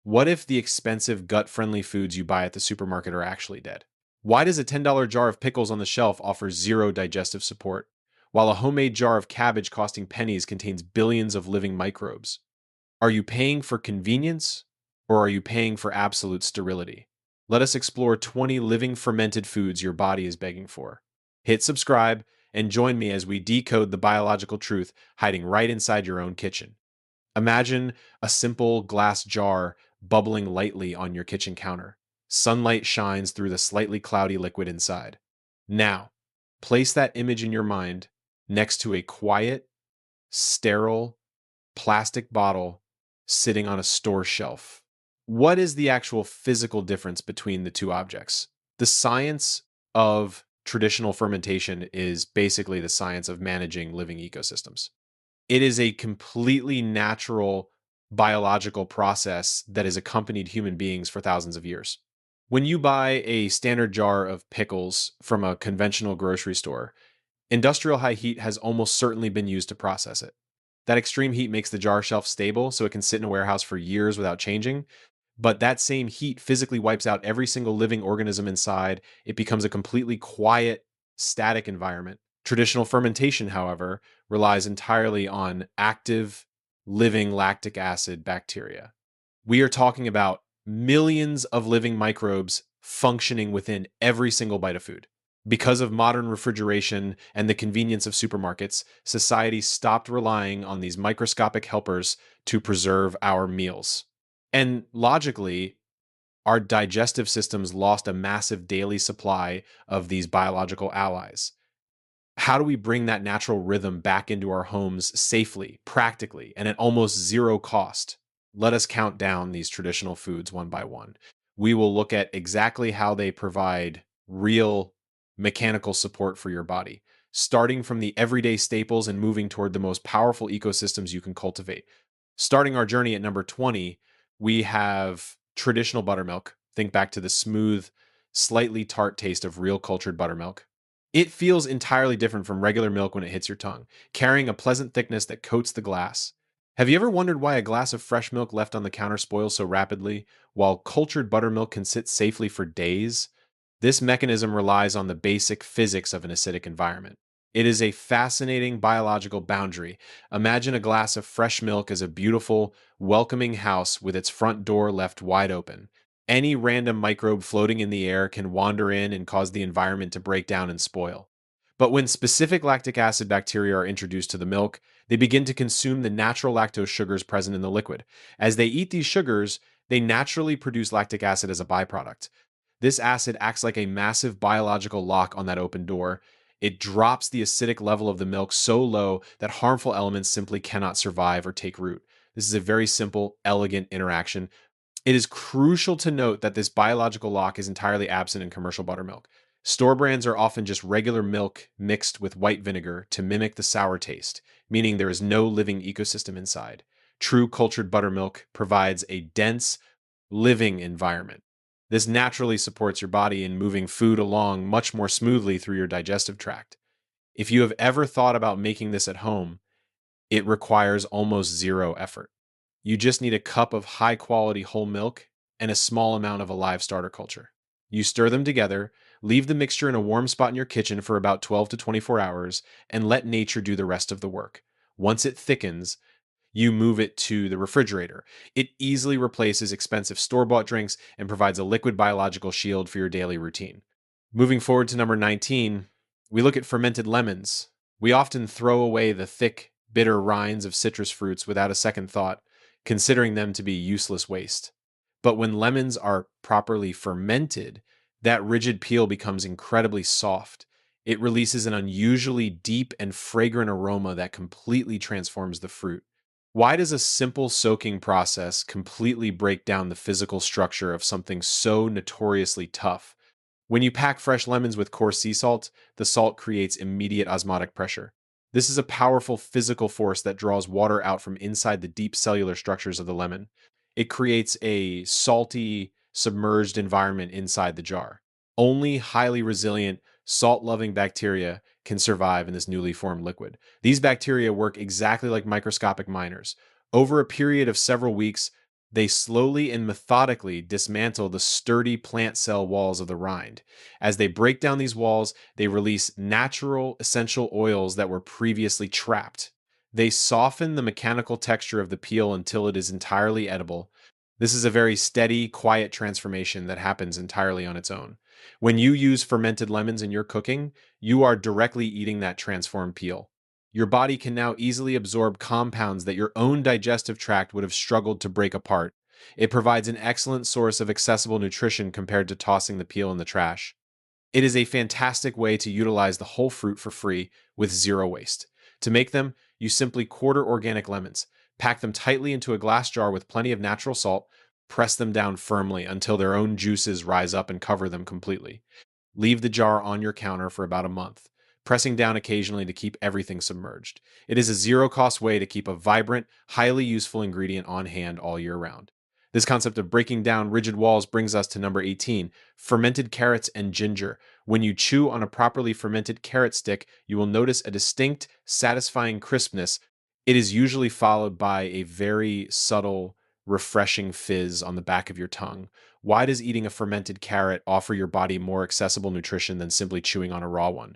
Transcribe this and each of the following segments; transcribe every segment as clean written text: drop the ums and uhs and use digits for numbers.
What if the expensive gut-friendly foods you buy at the supermarket are actually dead? Why does a $10 jar of pickles on the shelf offer zero digestive support, while a homemade jar of cabbage costing pennies contains billions of living microbes? Are you paying for convenience, or are you paying for absolute sterility? Let us explore 20 living fermented foods your body is begging for. Hit subscribe and join me as we decode the biological truth hiding right inside your own kitchen. Imagine a simple glass jar bubbling lightly on your kitchen counter. Sunlight shines through the slightly cloudy liquid inside. Now, place that image in your mind next to a quiet, sterile, plastic bottle sitting on a store shelf. What is the actual physical difference between the two objects? The science of traditional fermentation is basically the science of managing living ecosystems. It is a completely natural biological process that has accompanied human beings for thousands of years. When you buy a standard jar of pickles from a conventional grocery store, industrial high heat has almost certainly been used to process it. That extreme heat makes the jar shelf stable so it can sit in a warehouse for years without changing. But that same heat physically wipes out every single living organism inside. It becomes a completely quiet, static environment. Traditional fermentation, however, relies entirely on active, living lactic acid bacteria. We are talking about millions of living microbes functioning within every single bite of food. Because of modern refrigeration and the convenience of supermarkets, society stopped relying on these microscopic helpers to preserve our meals. And logically, our digestive systems lost a massive daily supply of these biological allies. How do we bring that natural rhythm back into our homes safely, practically, and at almost zero cost? Let us count down these traditional foods one by one. We will look at exactly how they provide real mechanical support for your body, starting from the everyday staples and moving toward the most powerful ecosystems you can cultivate. Starting our journey at number 20, we have traditional buttermilk. Think back to the smooth, slightly tart taste of real cultured buttermilk. It feels entirely different from regular milk when it hits your tongue, carrying a pleasant thickness that coats the glass. Have you ever wondered why a glass of fresh milk left on the counter spoils so rapidly, while cultured buttermilk can sit safely for days? This mechanism relies on the basic physics of an acidic environment. It is a fascinating biological boundary. Imagine a glass of fresh milk as a beautiful, welcoming house with its front door left wide open. Any random microbe floating in the air can wander in and cause the environment to break down and spoil. But when specific lactic acid bacteria are introduced to the milk, they begin to consume the natural lactose sugars present in the liquid. As they eat these sugars, they naturally produce lactic acid as a byproduct. This acid acts like a massive biological lock on that open door. It drops the acidic level of the milk so low that harmful elements simply cannot survive or take root. This is a very simple, elegant interaction. It is crucial to note that this biological lock is entirely absent in commercial buttermilk. Store brands are often just regular milk mixed with white vinegar to mimic the sour taste, meaning there is no living ecosystem inside. True cultured buttermilk provides a dense, living environment. This naturally supports your body in moving food along much more smoothly through your digestive tract. If you have ever thought about making this at home, it requires almost zero effort. You just need a cup of high quality whole milk and a small amount of a live starter culture. You stir them together, leave the mixture in a warm spot in your kitchen for about 12 to 24 hours, and let nature do the rest of the work. Once it thickens, you move it to the refrigerator. It easily replaces expensive store bought drinks and provides a liquid biological shield for your daily routine. Moving forward to number 19, we look at fermented lemons. We often throw away the thick, bitter rinds of citrus fruits without a second thought, considering them to be useless waste. But when lemons are properly fermented, that rigid peel becomes incredibly soft. It releases an unusually deep and fragrant aroma that completely transforms the fruit. Why does a simple soaking process completely break down the physical structure of something so notoriously tough? When you pack fresh lemons with coarse sea salt, the salt creates immediate osmotic pressure. This is a powerful physical force that draws water out from inside the deep cellular structures of the lemon. It creates a salty, submerged environment inside the jar. Only highly resilient, salt loving bacteria can survive in this newly formed liquid. These bacteria work exactly like microscopic miners. Over a period of several weeks, They slowly and methodically dismantle the sturdy plant cell walls of the rind. As they break down these walls, they release natural essential oils that were previously trapped. They soften the mechanical texture of the peel until it is entirely edible. This is a very steady, quiet transformation that happens entirely on its own. When you use fermented lemons in your cooking, you are directly eating that transformed peel. Your body can now easily absorb compounds that your own digestive tract would have struggled to break apart. It provides an excellent source of accessible nutrition compared to tossing the peel in the trash. It is a fantastic way to utilize the whole fruit for free with zero waste. To make them, you simply quarter organic lemons, pack them tightly into a glass jar with plenty of natural salt, press them down firmly until their own juices rise up and cover them completely. Leave the jar on your counter for about a month, pressing down occasionally to keep everything submerged. It is a zero cost way to keep a vibrant, highly useful ingredient on hand all year round. This concept of breaking down rigid walls brings us to number 18, fermented carrots and ginger. When you chew on a properly fermented carrot stick, you will notice a distinct, satisfying crispness. It is usually followed by a very subtle, refreshing fizz on the back of your tongue. Why does eating a fermented carrot offer your body more accessible nutrition than simply chewing on a raw one?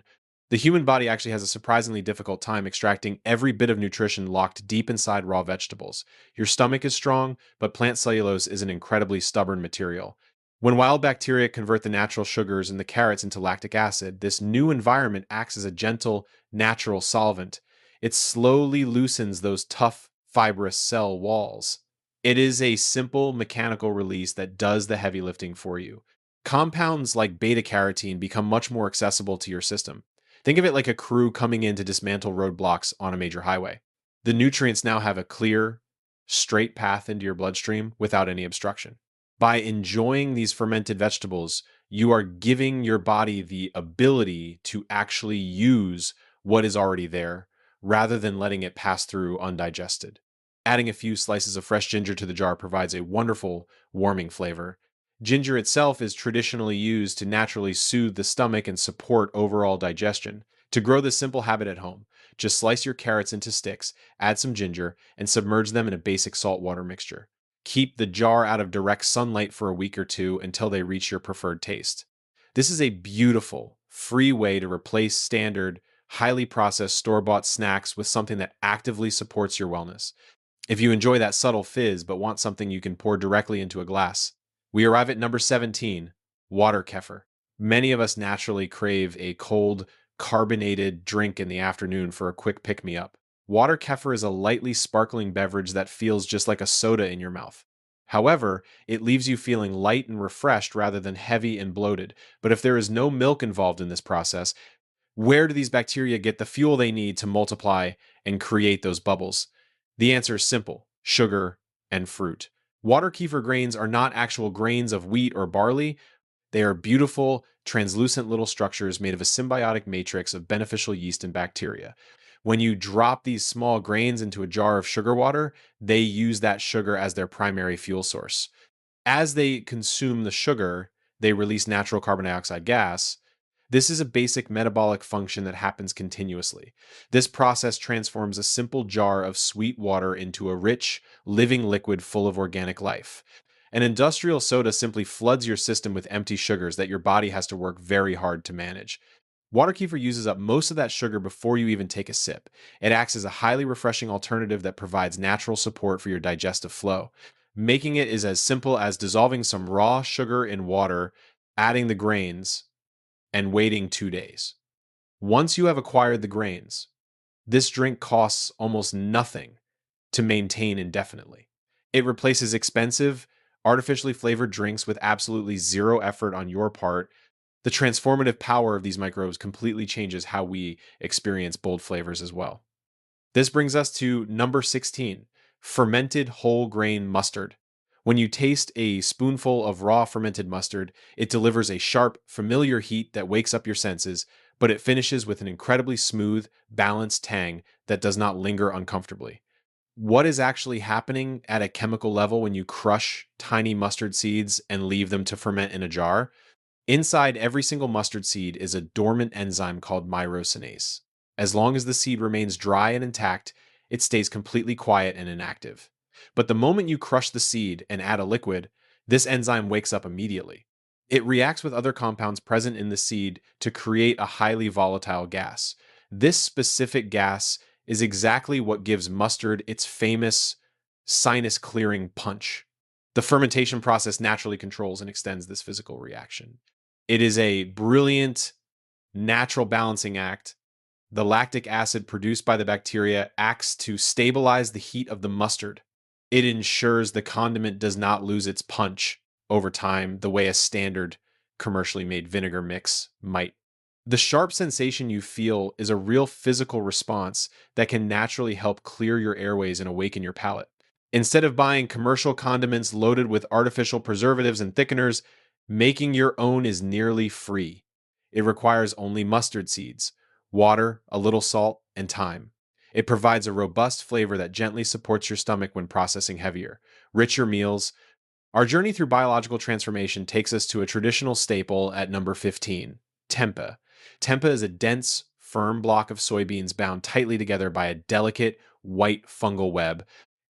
The human body actually has a surprisingly difficult time extracting every bit of nutrition locked deep inside raw vegetables. Your stomach is strong, but plant cellulose is an incredibly stubborn material. When wild bacteria convert the natural sugars in the carrots into lactic acid, this new environment acts as a gentle, natural solvent. It slowly loosens those tough, fibrous cell walls. It is a simple mechanical release that does the heavy lifting for you. Compounds like beta carotene become much more accessible to your system. Think of it like a crew coming in to dismantle roadblocks on a major highway. The nutrients now have a clear, straight path into your bloodstream without any obstruction. By enjoying these fermented vegetables, you are giving your body the ability to actually use what is already there rather than letting it pass through undigested. Adding a few slices of fresh ginger to the jar provides a wonderful, warming flavor. Ginger itself is traditionally used to naturally soothe the stomach and support overall digestion. To grow this simple habit at home, just slice your carrots into sticks, add some ginger, and submerge them in a basic salt water mixture. Keep the jar out of direct sunlight for a week or two until they reach your preferred taste. This is a beautiful, free way to replace standard, highly processed store bought snacks with something that actively supports your wellness. If you enjoy that subtle fizz but want something you can pour directly into a glass, we arrive at number 17, water kefir. Many of us naturally crave a cold, carbonated drink in the afternoon for a quick pick me up. Water kefir is a lightly sparkling beverage that feels just like a soda in your mouth. However, it leaves you feeling light and refreshed rather than heavy and bloated. But if there is no milk involved in this process, where do these bacteria get the fuel they need to multiply and create those bubbles? The answer is simple: sugar and fruit. Water kefir grains are not actual grains of wheat or barley. They are beautiful, translucent little structures made of a symbiotic matrix of beneficial yeast and bacteria. When you drop these small grains into a jar of sugar water, they use that sugar as their primary fuel source. As they consume the sugar, they release natural carbon dioxide gas. This is a basic metabolic function that happens continuously. This process transforms a simple jar of sweet water into a rich, living liquid full of organic life. An industrial soda simply floods your system with empty sugars that your body has to work very hard to manage. Water kefir uses up most of that sugar before you even take a sip. It acts as a highly refreshing alternative that provides natural support for your digestive flow. Making it is as simple as dissolving some raw sugar in water, adding the grains, and waiting 2 days. Once you have acquired the grains, this drink costs almost nothing to maintain indefinitely. It replaces expensive, artificially flavored drinks with absolutely zero effort on your part. The transformative power of these microbes completely changes how we experience bold flavors as well. This brings us to number 16, fermented whole grain mustard. When you taste a spoonful of raw fermented mustard, it delivers a sharp, familiar heat that wakes up your senses, but it finishes with an incredibly smooth, balanced tang that does not linger uncomfortably. What is actually happening at a chemical level when you crush tiny mustard seeds and leave them to ferment in a jar? Inside every single mustard seed is a dormant enzyme called myrosinase. As long as the seed remains dry and intact, it stays completely quiet and inactive. But the moment you crush the seed and add a liquid, this enzyme wakes up immediately. It reacts with other compounds present in the seed to create a highly volatile gas. This specific gas is exactly what gives mustard its famous sinus clearing punch. The fermentation process naturally controls and extends this physical reaction. It is a brilliant natural balancing act. The lactic acid produced by the bacteria acts to stabilize the heat of the mustard. It ensures the condiment does not lose its punch over time the way a standard commercially made vinegar mix might. The sharp sensation you feel is a real physical response that can naturally help clear your airways and awaken your palate. Instead of buying commercial condiments loaded with artificial preservatives and thickeners, making your own is nearly free. It requires only mustard seeds, water, a little salt, and time. It provides a robust flavor that gently supports your stomach when processing heavier, richer meals. Our journey through biological transformation takes us to a traditional staple at number 15, tempeh. Tempeh is a dense, firm block of soybeans bound tightly together by a delicate, white fungal web.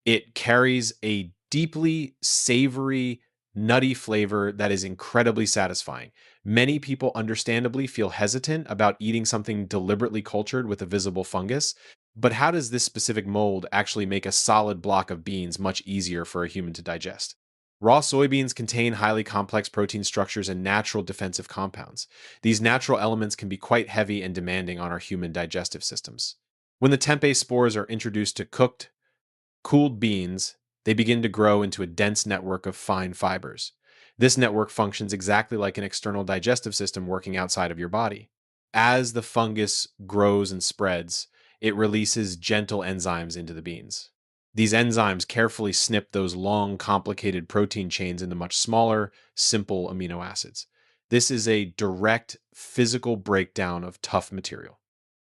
It carries a deeply savory, nutty flavor that is incredibly satisfying. Many people understandably feel hesitant about eating something deliberately cultured with a visible fungus, but how does this specific mold actually make a solid block of beans much easier for a human to digest? Raw soybeans contain highly complex protein structures and natural defensive compounds. These natural elements can be quite heavy and demanding on our human digestive systems. When the tempeh spores are introduced to cooked, cooled beans, they begin to grow into a dense network of fine fibers. This network functions exactly like an external digestive system working outside of your body. As the fungus grows and spreads, it releases gentle enzymes into the beans. These enzymes carefully snip those long, complicated protein chains into much smaller, simple amino acids. This is a direct physical breakdown of tough material.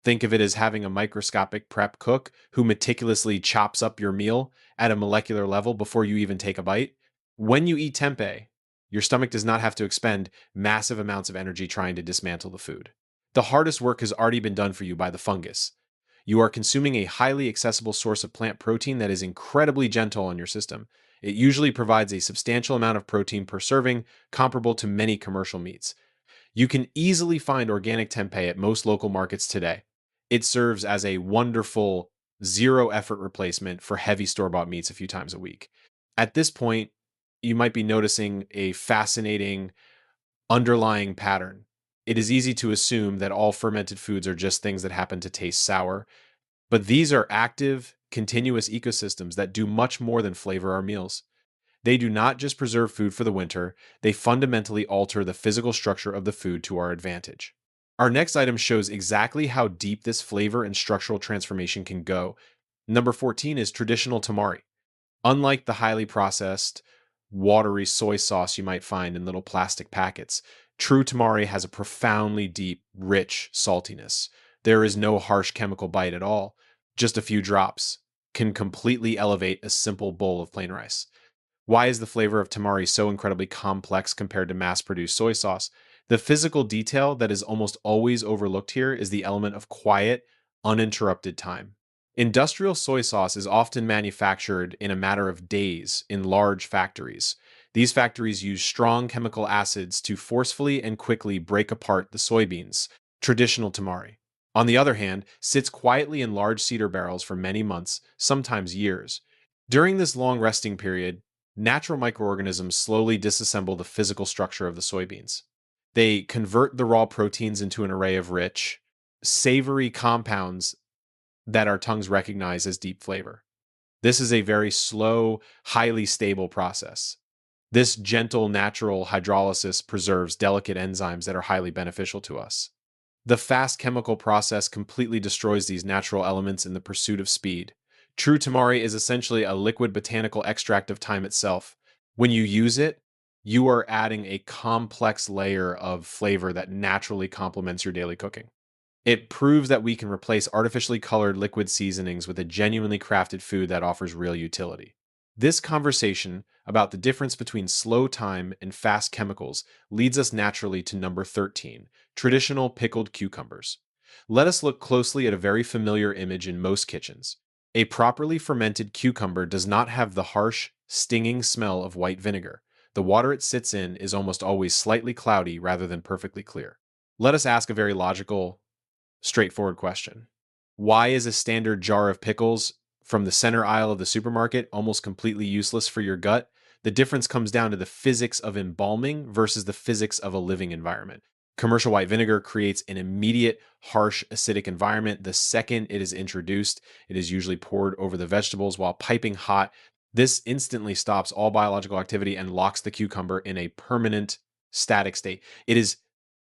Think of it as having a microscopic prep cook who meticulously chops up your meal at a molecular level before you even take a bite. When you eat tempeh, your stomach does not have to expend massive amounts of energy trying to dismantle the food. The hardest work has already been done for you by the fungus. You are consuming a highly accessible source of plant protein that is incredibly gentle on your system. It usually provides a substantial amount of protein per serving, comparable to many commercial meats. You can easily find organic tempeh at most local markets today. It serves as a wonderful zero effort replacement for heavy store bought meats a few times a week. At this point, you might be noticing a fascinating underlying pattern. It is easy to assume that all fermented foods are just things that happen to taste sour, but these are active, continuous ecosystems that do much more than flavor our meals. They do not just preserve food for the winter, they fundamentally alter the physical structure of the food to our advantage. Our next item shows exactly how deep this flavor and structural transformation can go. Number 14 is traditional tamari. Unlike the highly processed, watery soy sauce you might find in little plastic packets, true tamari has a profoundly deep, rich saltiness. There is no harsh chemical bite at all. Just a few drops can completely elevate a simple bowl of plain rice. Why is the flavor of tamari so incredibly complex compared to mass produced soy sauce? The physical detail that is almost always overlooked here is the element of quiet, uninterrupted time. Industrial soy sauce is often manufactured in a matter of days in large factories. These factories use strong chemical acids to forcefully and quickly break apart the soybeans. Traditional tamari, on the other hand, sits quietly in large cedar barrels for many months, sometimes years. During this long resting period, natural microorganisms slowly disassemble the physical structure of the soybeans. They convert the raw proteins into an array of rich, savory compounds that our tongues recognize as deep flavor. This is a very slow, highly stable process. This gentle, natural hydrolysis preserves delicate enzymes that are highly beneficial to us. The fast chemical process completely destroys these natural elements in the pursuit of speed. True tamari is essentially a liquid botanical extract of time itself. When you use it, you are adding a complex layer of flavor that naturally complements your daily cooking. It proves that we can replace artificially colored liquid seasonings with a genuinely crafted food that offers real utility. This conversation about the difference between slow time and fast chemicals leads us naturally to number 13, traditional pickled cucumbers. Let us look closely at a very familiar image in most kitchens, A properly fermented cucumber does not have the harsh, stinging smell of white vinegar. The water it sits in is almost always slightly cloudy rather than perfectly clear. Let us ask a very logical, straightforward question. Why is a standard jar of pickles from the center aisle of the supermarket almost completely useless for your gut? The difference comes down to the physics of embalming versus the physics of a living environment. Commercial white vinegar creates an immediate, harsh, acidic environment. The second it is introduced, it is usually poured over the vegetables while piping hot. This instantly stops all biological activity and locks the cucumber in a permanent static state. It is,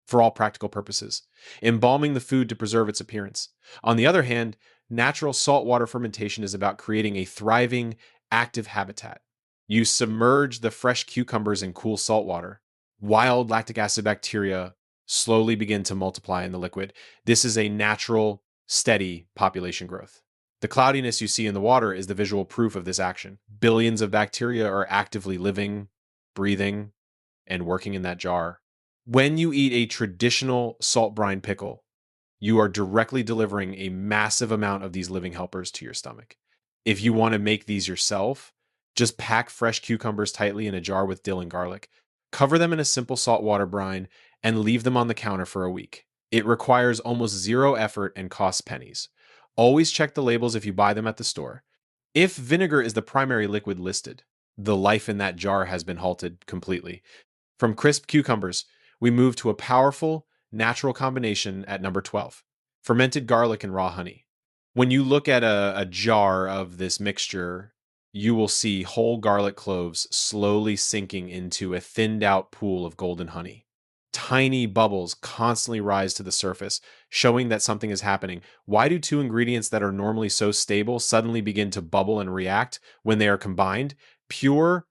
for all practical purposes, embalming the food to preserve its appearance. On the other hand, natural saltwater fermentation is about creating a thriving, active habitat. You submerge the fresh cucumbers in cool salt water. Wild lactic acid bacteria slowly begin to multiply in the liquid. This is a natural, steady population growth. The cloudiness you see in the water is the visual proof of this action. Billions of bacteria are actively living, breathing, and working in that jar. When you eat a traditional salt brine pickle, you are directly delivering a massive amount of these living helpers to your stomach. If you want to make these yourself, just pack fresh cucumbers tightly in a jar with dill and garlic. Cover them in a simple saltwater brine and leave them on the counter for a week. It requires almost zero effort and costs pennies. Always check the labels if you buy them at the store. If vinegar is the primary liquid listed, the life in that jar has been halted completely. From crisp cucumbers, we move to a powerful, natural combination at number 12, fermented garlic and raw honey. When you look at a jar of this mixture, you will see whole garlic cloves slowly sinking into a thinned out pool of golden honey. Tiny bubbles constantly rise to the surface, showing that something is happening. Why do two ingredients that are normally so stable suddenly begin to bubble and react when they are combined? Pure,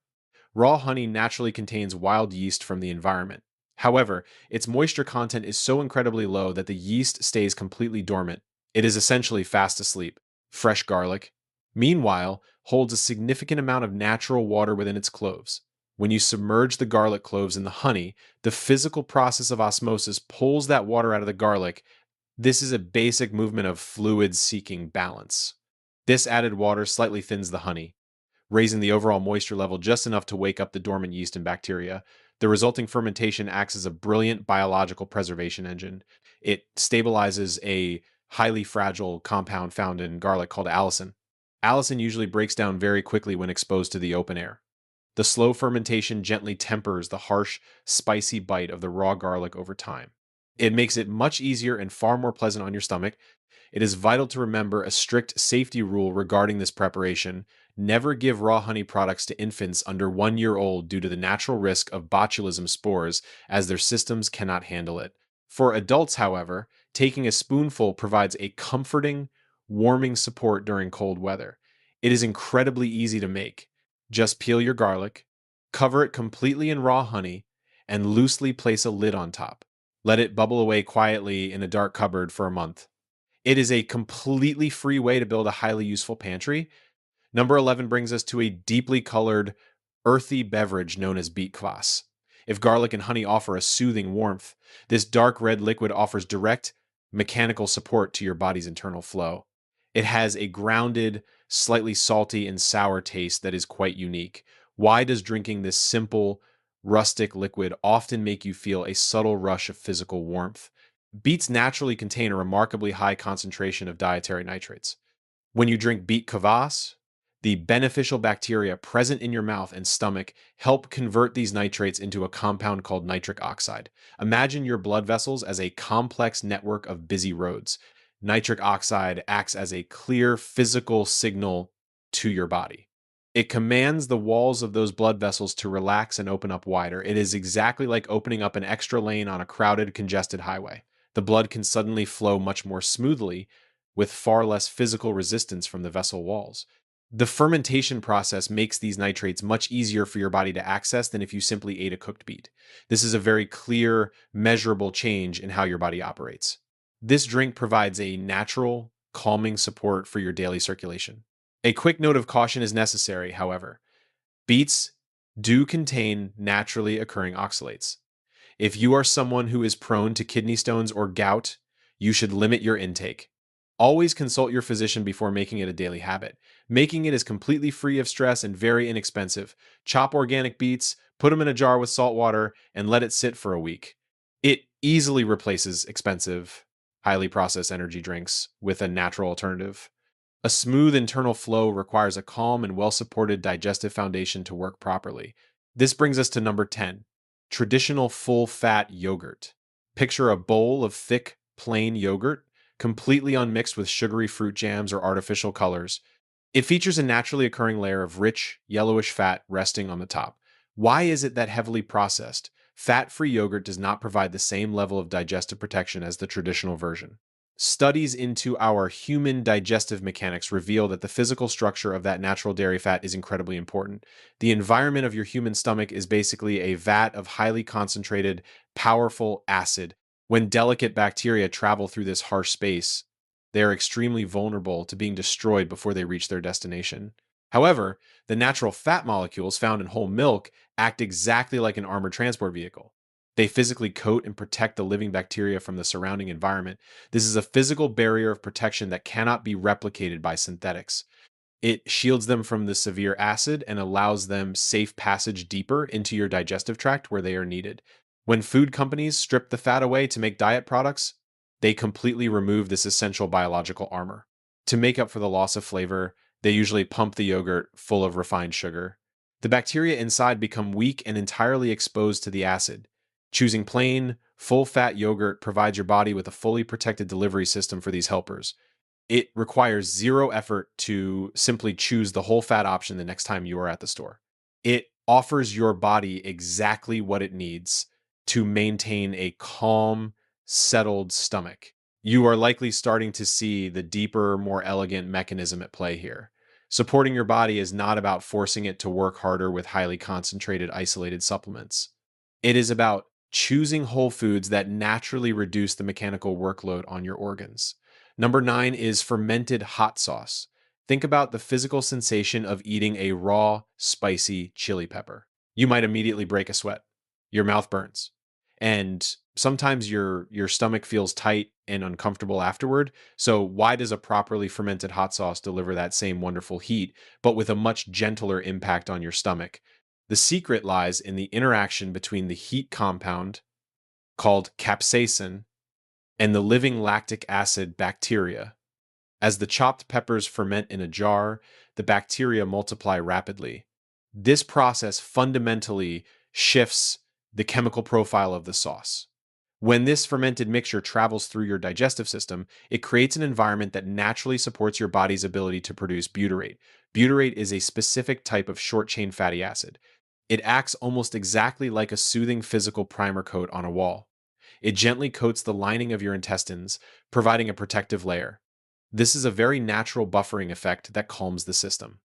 raw honey naturally contains wild yeast from the environment. However, its moisture content is so incredibly low that the yeast stays completely dormant. It is essentially fast asleep. Fresh garlic, meanwhile, holds a significant amount of natural water within its cloves. When you submerge the garlic cloves in the honey, the physical process of osmosis pulls that water out of the garlic. This is a basic movement of fluid seeking balance. This added water slightly thins the honey, raising the overall moisture level just enough to wake up the dormant yeast and bacteria. The resulting fermentation acts as a brilliant biological preservation engine. It stabilizes a highly fragile compound found in garlic called allicin. Allicin usually breaks down very quickly when exposed to the open air. The slow fermentation gently tempers the harsh, spicy bite of the raw garlic over time. It makes it much easier and far more pleasant on your stomach. It is vital to remember a strict safety rule regarding this preparation. Never give raw honey products to infants under 1 year old due to the natural risk of botulism spores, as their systems cannot handle it. For adults, however, taking a spoonful provides a comforting, warming support during cold weather. It is incredibly easy to make. Just peel your garlic, cover it completely in raw honey, and loosely place a lid on top. Let it bubble away quietly in a dark cupboard for a month. It is a completely free way to build a highly useful pantry. Number 11 brings us to a deeply colored, earthy beverage known as beet kvass. If garlic and honey offer a soothing warmth, this dark red liquid offers direct mechanical support to your body's internal flow. It has a grounded, slightly salty and sour taste that is quite unique. Why does drinking this simple, rustic liquid often make you feel a subtle rush of physical warmth? Beets naturally contain a remarkably high concentration of dietary nitrates. When you drink beet kvass, the beneficial bacteria present in your mouth and stomach help convert these nitrates into a compound called nitric oxide. Imagine your blood vessels as a complex network of busy roads. Nitric oxide acts as a clear physical signal to your body. It commands the walls of those blood vessels to relax and open up wider. It is exactly like opening up an extra lane on a crowded, congested highway. The blood can suddenly flow much more smoothly with far less physical resistance from the vessel walls. The fermentation process makes these nitrates much easier for your body to access than if you simply ate a cooked beet. This is a very clear, measurable change in how your body operates. This drink provides a natural, calming support for your daily circulation. A quick note of caution is necessary, however. Beets do contain naturally occurring oxalates. If you are someone who is prone to kidney stones or gout, you should limit your intake. Always consult your physician before making it a daily habit. Making it is completely free of stress and very inexpensive. Chop organic beets, put them in a jar with salt water, and let it sit for a week. It easily replaces expensive, highly processed energy drinks with a natural alternative. A smooth internal flow requires a calm and well supported digestive foundation to work properly. This brings us to number 10, traditional full fat yogurt. Picture a bowl of thick, plain yogurt, completely unmixed with sugary fruit jams or artificial colors. It features a naturally occurring layer of rich, yellowish fat resting on the top. Why is it that heavily processed, fat free yogurt does not provide the same level of digestive protection as the traditional version? Studies into our human digestive mechanics reveal that the physical structure of that natural dairy fat is incredibly important. The environment of your human stomach is basically a vat of highly concentrated, powerful acid. When delicate bacteria travel through this harsh space, they are extremely vulnerable to being destroyed before they reach their destination. However, the natural fat molecules found in whole milk act exactly like an armored transport vehicle. They physically coat and protect the living bacteria from the surrounding environment. This is a physical barrier of protection that cannot be replicated by synthetics. It shields them from the severe acid and allows them safe passage deeper into your digestive tract where they are needed. When food companies strip the fat away to make diet products, they completely remove this essential biological armor. To make up for the loss of flavor, they usually pump the yogurt full of refined sugar. The bacteria inside become weak and entirely exposed to the acid. Choosing plain, full fat yogurt provides your body with a fully protected delivery system for these helpers. It requires zero effort to simply choose the whole fat option the next time you are at the store. It offers your body exactly what it needs to maintain a calm, settled stomach. You are likely starting to see the deeper, more elegant mechanism at play here. Supporting your body is not about forcing it to work harder with highly concentrated, isolated supplements. It is about choosing whole foods that naturally reduce the mechanical workload on your organs. Number 9 is fermented hot sauce. Think about the physical sensation of eating a raw, spicy chili pepper. You might immediately break a sweat. Your mouth burns. And sometimes your stomach feels tight and uncomfortable afterward. So why does a properly fermented hot sauce deliver that same wonderful heat, but with a much gentler impact on your stomach? The secret lies in the interaction between the heat compound called capsaicin and the living lactic acid bacteria. As the chopped peppers ferment in a jar, the bacteria multiply rapidly. This process fundamentally shifts the chemical profile of the sauce. When this fermented mixture travels through your digestive system, it creates an environment that naturally supports your body's ability to produce butyrate. Butyrate is a specific type of short chain fatty acid. It acts almost exactly like a soothing physical primer coat on a wall. It gently coats the lining of your intestines, providing a protective layer. This is a very natural buffering effect that calms the system.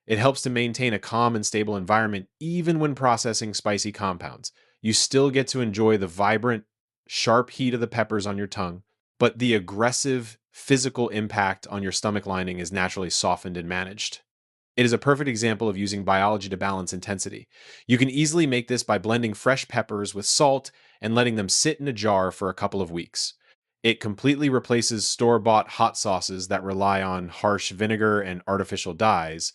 It helps to maintain a calm and stable environment even when processing spicy compounds. You still get to enjoy the vibrant, sharp heat of the peppers on your tongue, but the aggressive physical impact on your stomach lining is naturally softened and managed. It is a perfect example of using biology to balance intensity. You can easily make this by blending fresh peppers with salt and letting them sit in a jar for a couple of weeks. It completely replaces store-bought hot sauces that rely on harsh vinegar and artificial dyes.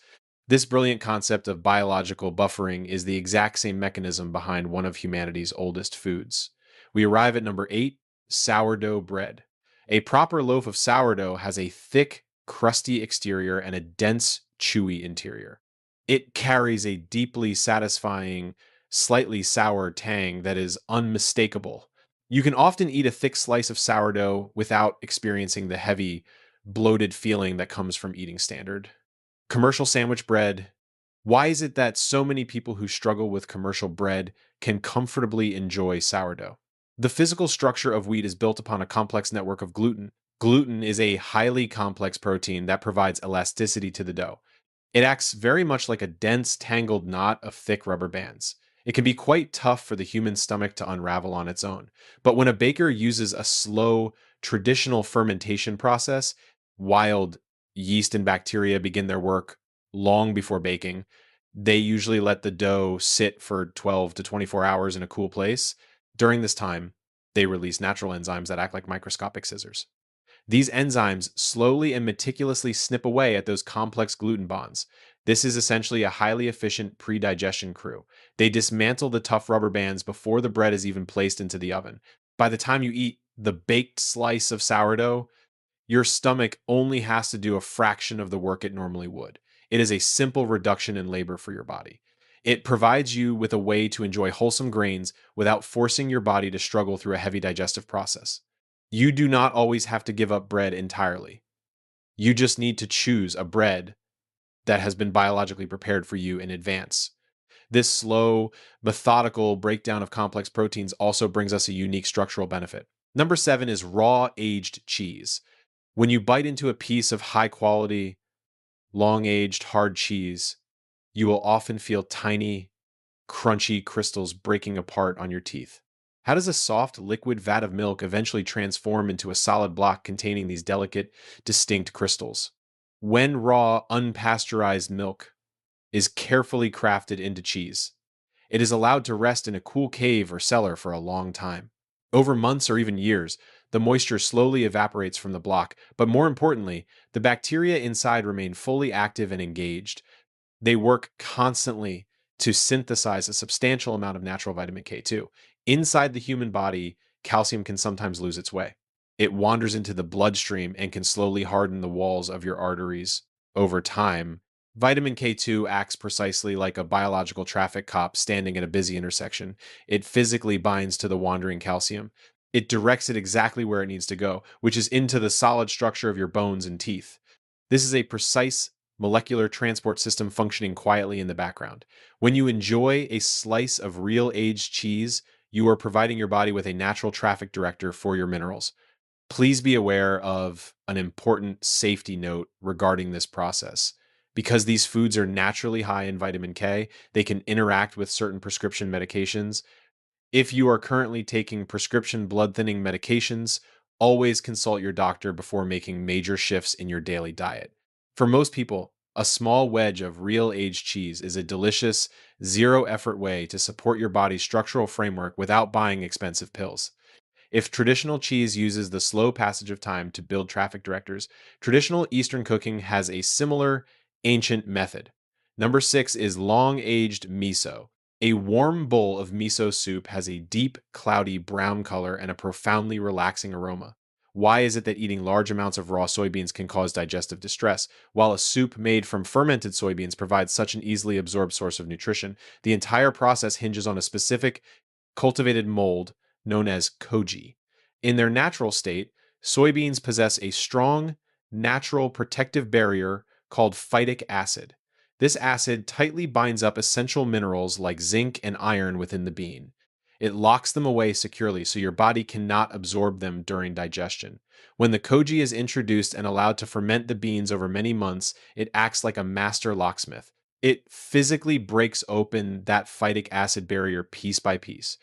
This brilliant concept of biological buffering is the exact same mechanism behind one of humanity's oldest foods. We arrive at number 8, sourdough bread. A proper loaf of sourdough has a thick, crusty exterior and a dense, chewy interior. It carries a deeply satisfying, slightly sour tang that is unmistakable. You can often eat a thick slice of sourdough without experiencing the heavy, bloated feeling that comes from eating standard. Commercial sandwich bread. Why is it that so many people who struggle with commercial bread can comfortably enjoy sourdough? The physical structure of wheat is built upon a complex network of gluten. Gluten is a highly complex protein that provides elasticity to the dough. It acts very much like a dense, tangled knot of thick rubber bands. It can be quite tough for the human stomach to unravel on its own. But when a baker uses a slow, traditional fermentation process, wild yeast and bacteria begin their work long before baking. They usually let the dough sit for 12 to 24 hours in a cool place. During this time, they release natural enzymes that act like microscopic scissors. These enzymes slowly and meticulously snip away at those complex gluten bonds. This is essentially a highly efficient pre-digestion crew. They dismantle the tough rubber bands before the bread is even placed into the oven. By the time you eat the baked slice of sourdough, your stomach only has to do a fraction of the work it normally would. It is a simple reduction in labor for your body. It provides you with a way to enjoy wholesome grains without forcing your body to struggle through a heavy digestive process. You do not always have to give up bread entirely. You just need to choose a bread that has been biologically prepared for you in advance. This slow, methodical breakdown of complex proteins also brings us a unique structural benefit. Number 7 is raw aged cheese. When you bite into a piece of high quality, long aged hard cheese, you will often feel tiny, crunchy crystals breaking apart on your teeth. How does a soft liquid vat of milk eventually transform into a solid block containing these delicate, distinct crystals? When raw, unpasteurized milk is carefully crafted into cheese, it is allowed to rest in a cool cave or cellar for a long time. Over months or even years, the moisture slowly evaporates from the block, but more importantly, the bacteria inside remain fully active and engaged. They work constantly to synthesize a substantial amount of natural vitamin K2. Inside the human body, calcium can sometimes lose its way. It wanders into the bloodstream and can slowly harden the walls of your arteries over time. Vitamin K2 acts precisely like a biological traffic cop standing at a busy intersection. It physically binds to the wandering calcium. It directs it exactly where it needs to go, which is into the solid structure of your bones and teeth. This is a precise molecular transport system functioning quietly in the background. When you enjoy a slice of real aged cheese, you are providing your body with a natural traffic director for your minerals. Please be aware of an important safety note regarding this process. Because these foods are naturally high in vitamin K, they can interact with certain prescription medications. If you are currently taking prescription blood thinning medications, always consult your doctor before making major shifts in your daily diet. For most people, a small wedge of real aged cheese is a delicious, zero effort way to support your body's structural framework without buying expensive pills. If traditional cheese uses the slow passage of time to build traffic directors, traditional Eastern cooking has a similar ancient method. Number 6 is long aged miso. A warm bowl of miso soup has a deep, cloudy brown color and a profoundly relaxing aroma. Why is it that eating large amounts of raw soybeans can cause digestive distress, while a soup made from fermented soybeans provides such an easily absorbed source of nutrition? The entire process hinges on a specific cultivated mold known as koji. In their natural state, soybeans possess a strong, natural protective barrier called phytic acid. This acid tightly binds up essential minerals like zinc and iron within the bean. It locks them away securely so your body cannot absorb them during digestion. When the koji is introduced and allowed to ferment the beans over many months, it acts like a master locksmith. It physically breaks open that phytic acid barrier piece by piece.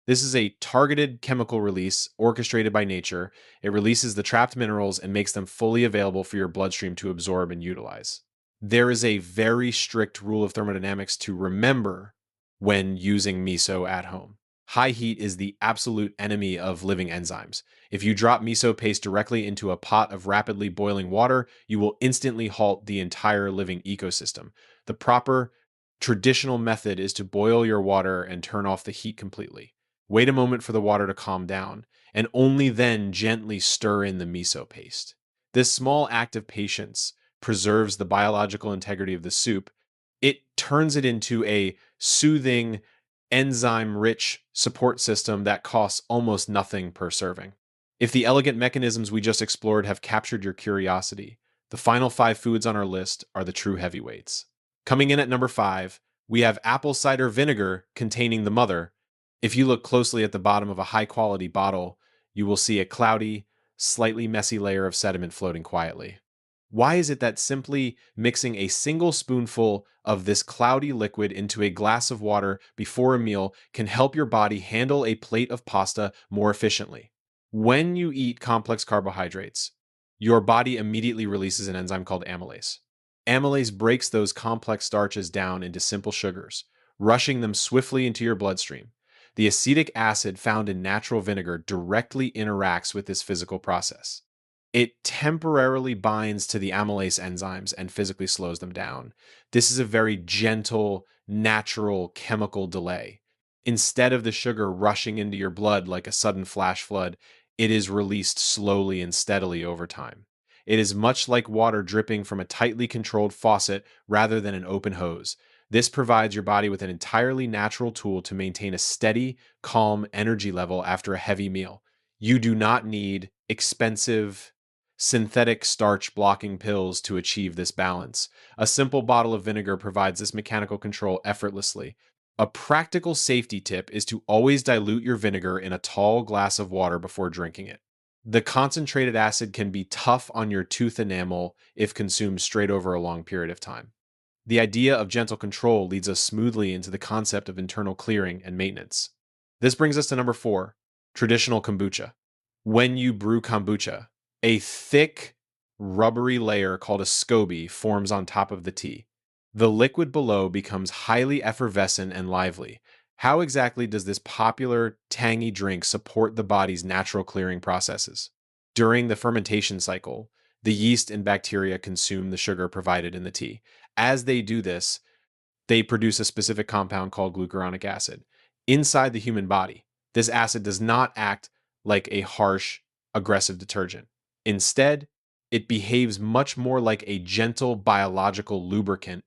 This is a targeted chemical release orchestrated by nature. It releases the trapped minerals and makes them fully available for your bloodstream to absorb and utilize. There is a very strict rule of thermodynamics to remember when using miso at home. High heat is the absolute enemy of living enzymes. If you drop miso paste directly into a pot of rapidly boiling water, you will instantly halt the entire living ecosystem. The proper traditional method is to boil your water and turn off the heat completely. Wait a moment for the water to calm down, and only then gently stir in the miso paste. This small act of patience preserves the biological integrity of the soup. It turns it into a soothing, enzyme rich support system that costs almost nothing per serving. If the elegant mechanisms we just explored have captured your curiosity, the final 5 foods on our list are the true heavyweights. Coming in at number 5, we have apple cider vinegar containing the mother. If you look closely at the bottom of a high quality bottle, you will see a cloudy, slightly messy layer of sediment floating quietly. Why is it that simply mixing a single spoonful of this cloudy liquid into a glass of water before a meal can help your body handle a plate of pasta more efficiently? When you eat complex carbohydrates, your body immediately releases an enzyme called amylase. Amylase breaks those complex starches down into simple sugars, rushing them swiftly into your bloodstream. The acetic acid found in natural vinegar directly interacts with this physical process. It temporarily binds to the amylase enzymes and physically slows them down. This is a very gentle, natural chemical delay. Instead of the sugar rushing into your blood like a sudden flash flood, it is released slowly and steadily over time. It is much like water dripping from a tightly controlled faucet rather than an open hose. This provides your body with an entirely natural tool to maintain a steady, calm energy level after a heavy meal. You do not need expensive synthetic starch blocking pills to achieve this balance. A simple bottle of vinegar provides this mechanical control effortlessly. A practical safety tip is to always dilute your vinegar in a tall glass of water before drinking it. The concentrated acid can be tough on your tooth enamel if consumed straight over a long period of time. The idea of gentle control leads us smoothly into the concept of internal clearing and maintenance. This brings us to number 4, traditional kombucha. When you brew kombucha, a thick, rubbery layer called a SCOBY forms on top of the tea. The liquid below becomes highly effervescent and lively. How exactly does this popular, tangy drink support the body's natural clearing processes? During the fermentation cycle, the yeast and bacteria consume the sugar provided in the tea. As they do this, they produce a specific compound called glucuronic acid. Inside the human body, this acid does not act like a harsh, aggressive detergent. Instead, it behaves much more like a gentle biological lubricant.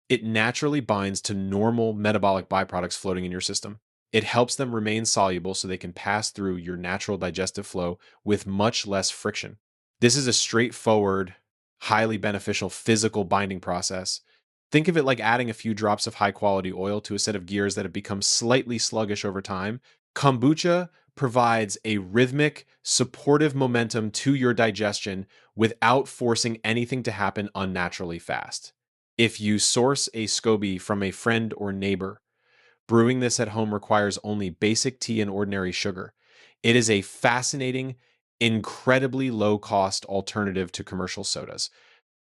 It naturally binds to normal metabolic byproducts floating in your system. It helps them remain soluble so they can pass through your natural digestive flow with much less friction. This is a straightforward, highly beneficial physical binding process. Think of it like adding a few drops of high quality oil to a set of gears that have become slightly sluggish over time. Kombucha provides a rhythmic, supportive momentum to your digestion without forcing anything to happen unnaturally fast. If you source a SCOBY from a friend or neighbor, brewing this at home requires only basic tea and ordinary sugar. It is a fascinating, incredibly low cost alternative to commercial sodas.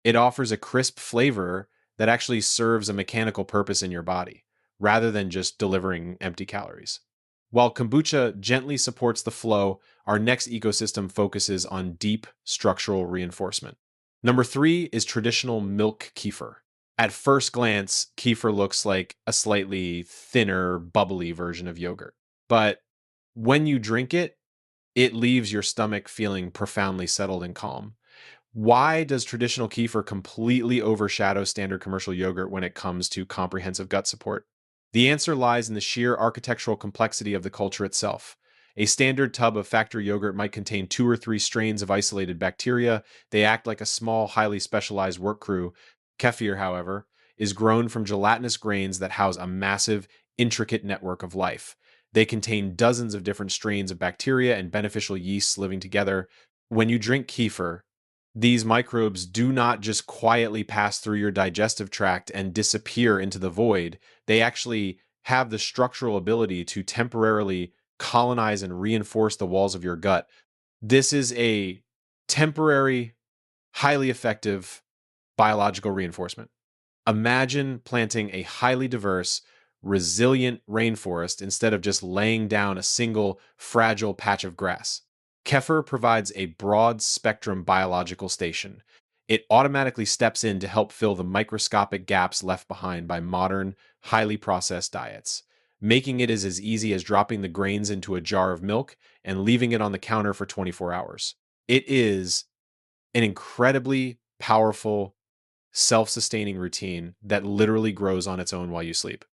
It offers a crisp flavor that actually serves a mechanical purpose in your body, rather than just delivering empty calories. While kombucha gently supports the flow, our next ecosystem focuses on deep structural reinforcement. Number 3 is traditional milk kefir. At first glance, kefir looks like a slightly thinner, bubbly version of yogurt. But when you drink it, it leaves your stomach feeling profoundly settled and calm. Why does traditional kefir completely overshadow standard commercial yogurt when it comes to comprehensive gut support? The answer lies in the sheer architectural complexity of the culture itself. A standard tub of factory yogurt might contain 2 or 3 strains of isolated bacteria. They act like a small, highly specialized work crew. Kefir, however, is grown from gelatinous grains that house a massive, intricate network of life. They contain dozens of different strains of bacteria and beneficial yeasts living together. When you drink kefir, these microbes do not just quietly pass through your digestive tract and disappear into the void. They actually have the structural ability to temporarily colonize and reinforce the walls of your gut. This is a temporary, highly effective biological reinforcement. Imagine planting a highly diverse, resilient rainforest instead of just laying down a single fragile patch of grass. Kefir provides a broad spectrum biological station. It automatically steps in to help fill the microscopic gaps left behind by modern, highly processed diets, making it as easy as dropping the grains into a jar of milk and leaving it on the counter for 24 hours. It is an incredibly powerful, self sustaining routine that literally grows on its own while you sleep.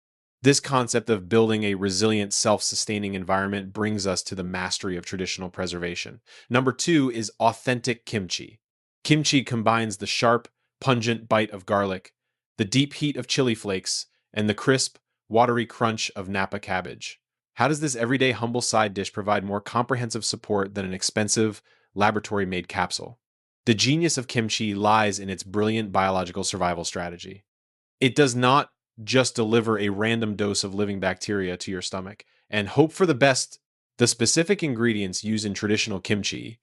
This concept of building a resilient, self sustaining environment brings us to the mastery of traditional preservation. Number 2 is authentic kimchi. Kimchi combines the sharp, pungent bite of garlic, the deep heat of chili flakes, and the crisp, watery crunch of Napa cabbage. How does this everyday humble side dish provide more comprehensive support than an expensive, laboratory made capsule? The genius of kimchi lies in its brilliant biological survival strategy. It does not just deliver a random dose of living bacteria to your stomach and hope for the best. The specific ingredients used in traditional kimchi,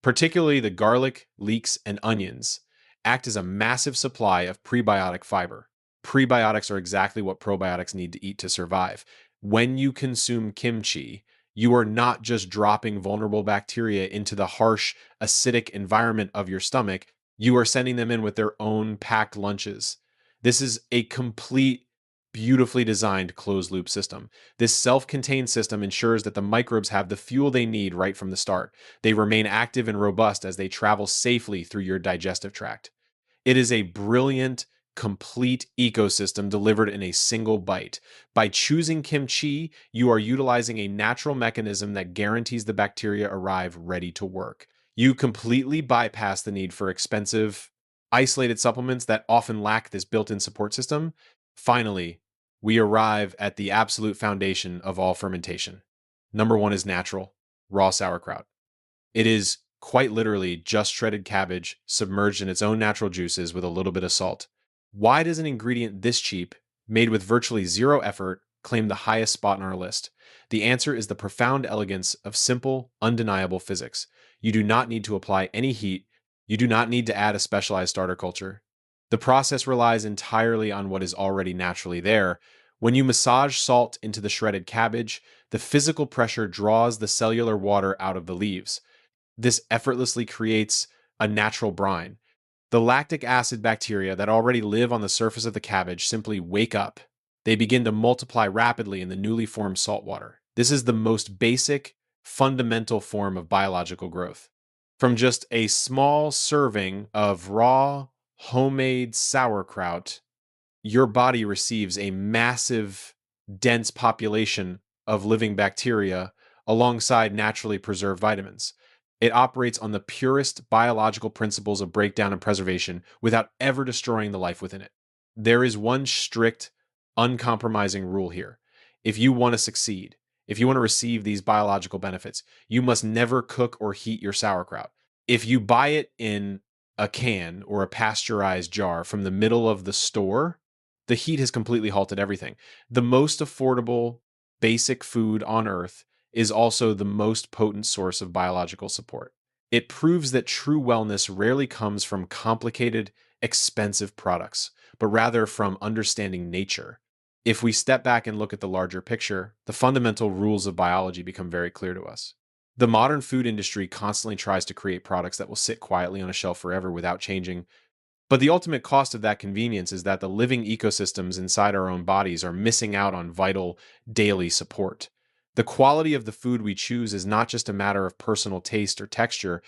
particularly the garlic, leeks, and onions, act as a massive supply of prebiotic fiber. Prebiotics are exactly what probiotics need to eat to survive. When you consume kimchi, You are not just dropping vulnerable bacteria into the harsh, acidic environment of your stomach, you are sending them in with their own packed lunches. This is a complete, beautifully designed closed loop system. This self contained system ensures that the microbes have the fuel they need right from the start. They remain active and robust as they travel safely through your digestive tract. It is a brilliant, complete ecosystem delivered in a single bite. By choosing kimchi, you are utilizing a natural mechanism that guarantees the bacteria arrive ready to work. You completely bypass the need for expensive, isolated supplements that often lack this built in support system. Finally, we arrive at the absolute foundation of all fermentation. Number one is natural, raw sauerkraut. It is quite literally just shredded cabbage submerged in its own natural juices with a little bit of salt. Why does an ingredient this cheap, made with virtually zero effort, claim the highest spot on our list? The answer is the profound elegance of simple, undeniable physics. You do not need to apply any heat. You do not need to add a specialized starter culture. The process relies entirely on what is already naturally there. When you massage salt into the shredded cabbage, the physical pressure draws the cellular water out of the leaves. This effortlessly creates a natural brine. The lactic acid bacteria that already live on the surface of the cabbage simply wake up. They begin to multiply rapidly in the newly formed salt water. This is the most basic, fundamental form of biological growth. From just a small serving of raw, homemade sauerkraut, your body receives a massive, dense population of living bacteria alongside naturally preserved vitamins. It operates on the purest biological principles of breakdown and preservation without ever destroying the life within it. There is one strict, uncompromising rule here. If you want to succeed, if you want to receive these biological benefits, you must never cook or heat your sauerkraut. If you buy it in a can or a pasteurized jar from the middle of the store, the heat has completely halted everything. The most affordable, basic food on earth is also the most potent source of biological support. It proves that true wellness rarely comes from complicated, expensive products, but rather from understanding nature. If we step back and look at the larger picture, the fundamental rules of biology become very clear to us. The modern food industry constantly tries to create products that will sit quietly on a shelf forever without changing, but the ultimate cost of that convenience is that the living ecosystems inside our own bodies are missing out on vital daily support. The quality of the food we choose is not just a matter of personal taste or texture,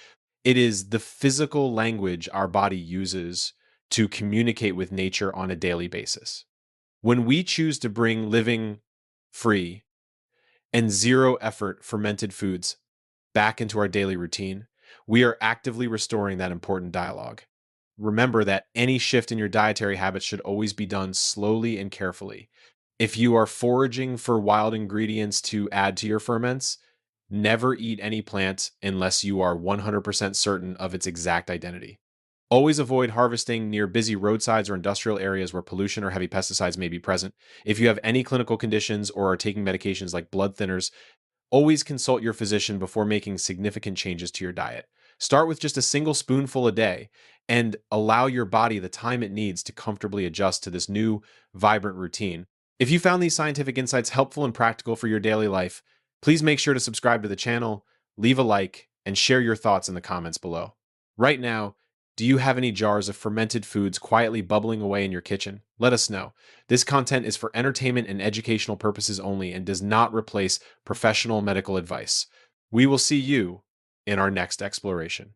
it is the physical language our body uses to communicate with nature on a daily basis. When we choose to bring living, free, and zero effort fermented foods back into our daily routine, we are actively restoring that important dialogue. Remember that any shift in your dietary habits should always be done slowly and carefully. If you are foraging for wild ingredients to add to your ferments, never eat any plant unless you are 100% certain of its exact identity. Always avoid harvesting near busy roadsides or industrial areas where pollution or heavy pesticides may be present. If you have any clinical conditions or are taking medications like blood thinners, always consult your physician before making significant changes to your diet. Start with just a single spoonful a day and allow your body the time it needs to comfortably adjust to this new, vibrant routine. If you found these scientific insights helpful and practical for your daily life, please make sure to subscribe to the channel, leave a like, and share your thoughts in the comments below. Right now, do you have any jars of fermented foods quietly bubbling away in your kitchen? Let us know. This content is for entertainment and educational purposes only and does not replace professional medical advice. We will see you in our next exploration.